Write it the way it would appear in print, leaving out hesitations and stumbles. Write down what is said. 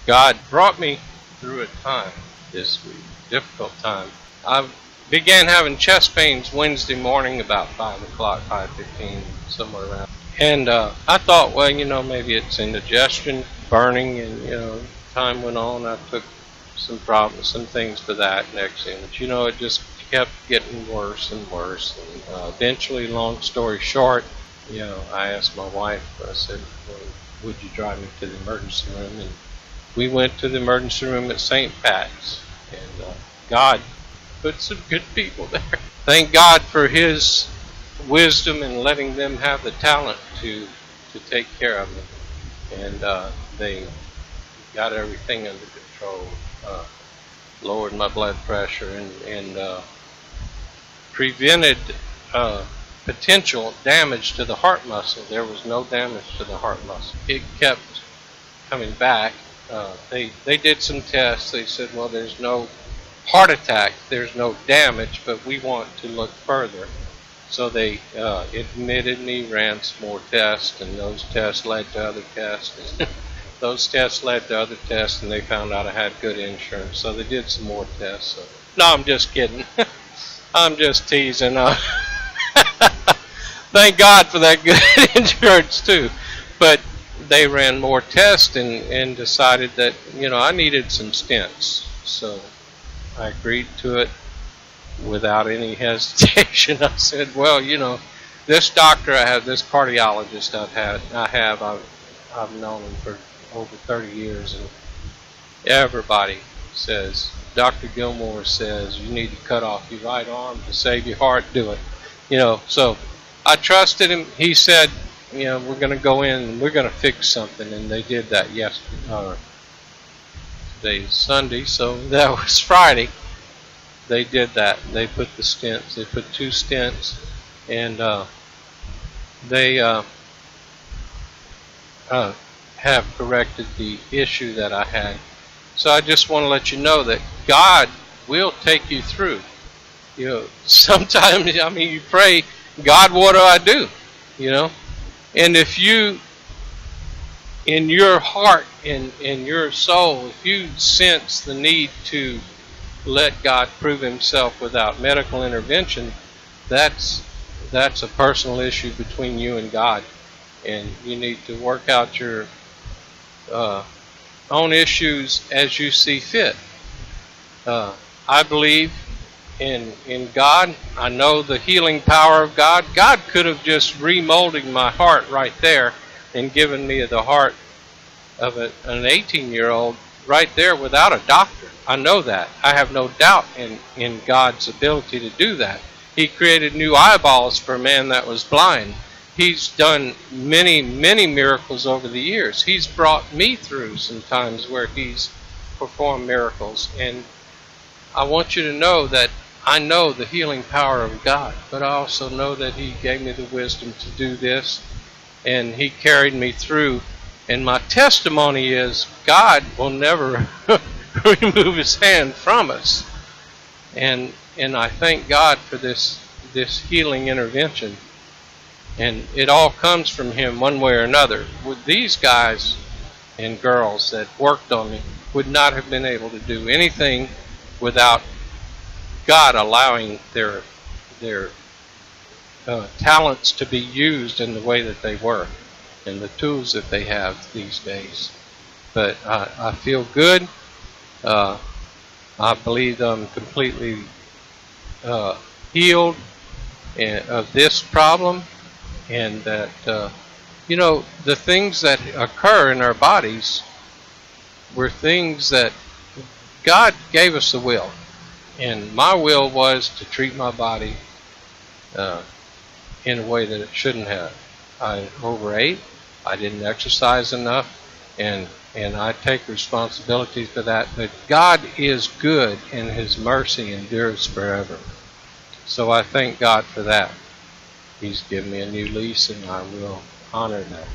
God brought me through a time this week, difficult time. I began having chest pains Wednesday morning about 5 o'clock, 5:15, somewhere around. And I thought, well, maybe it's indigestion, burning, and, time went on. I took some things for that next thing. But, it just kept getting worse and worse. And eventually, long story short, I asked my wife, I said, well, would you drive me to the emergency room? And we went to the emergency room at St. Pat's. And God put some good people there. Thank God for His wisdom in letting them have the talent to take care of me. And they got everything under control. Lowered my blood pressure and prevented potential damage to the heart muscle. There was no damage to the heart muscle. It kept coming back. They did some tests. They said, well, there's no heart attack, there's no damage, but we want to look further. So they admitted me, ran some more tests, and those tests led to other tests. Those tests led to other tests, and they found out I had good insurance. So they did some more tests. So, no, I'm just kidding. I'm just teasing. Thank God for that good insurance too. But they ran more tests and decided that, I needed some stents. So I agreed to it without any hesitation. I said, well, this doctor I have, this cardiologist I've known him for over 30 years, and everybody says, Dr. Gilmore says, you need to cut off your right arm to save your heart, do it. So I trusted him. He said, we're going to go in and we're going to fix something, and they did that yesterday. Today's Sunday, so that was Friday. They did that. They put the stents. They put 2 stents, and they have corrected the issue that I had. So I just want to let you know that God will take you through. Sometimes, you pray, God, what do I do? And if you, in your heart, in your soul, if you sense the need to let God prove Himself without medical intervention, that's a personal issue between you and God, and you need to work out your own issues as you see fit. I believe in God. I know the healing power of God. God could have just remolded my heart right there and given me the heart of an 18-year-old right there without a doctor. I know that. I have no doubt in God's ability to do that. He created new eyeballs for a man that was blind. He's done many, many miracles over the years. He's brought me through some times where He's performed miracles. And I want you to know that I know the healing power of God, but I also know that He gave me the wisdom to do this, and He carried me through. And my testimony is God will never remove His hand from us. And I thank God for this healing intervention. And it all comes from Him one way or another. With these guys and girls that worked on me would not have been able to do anything without God allowing their talents to be used in the way that they were and the tools that they have these days. But I feel good. I believe I'm completely healed of this problem, and that the things that occur in our bodies were things that God gave us the will, and my will was to treat my body in a way that it shouldn't have. I overate, I didn't exercise enough, and I take responsibility for that. But God is good, and His mercy endures forever. So I thank God for that. He's given me a new lease, and I will honor that.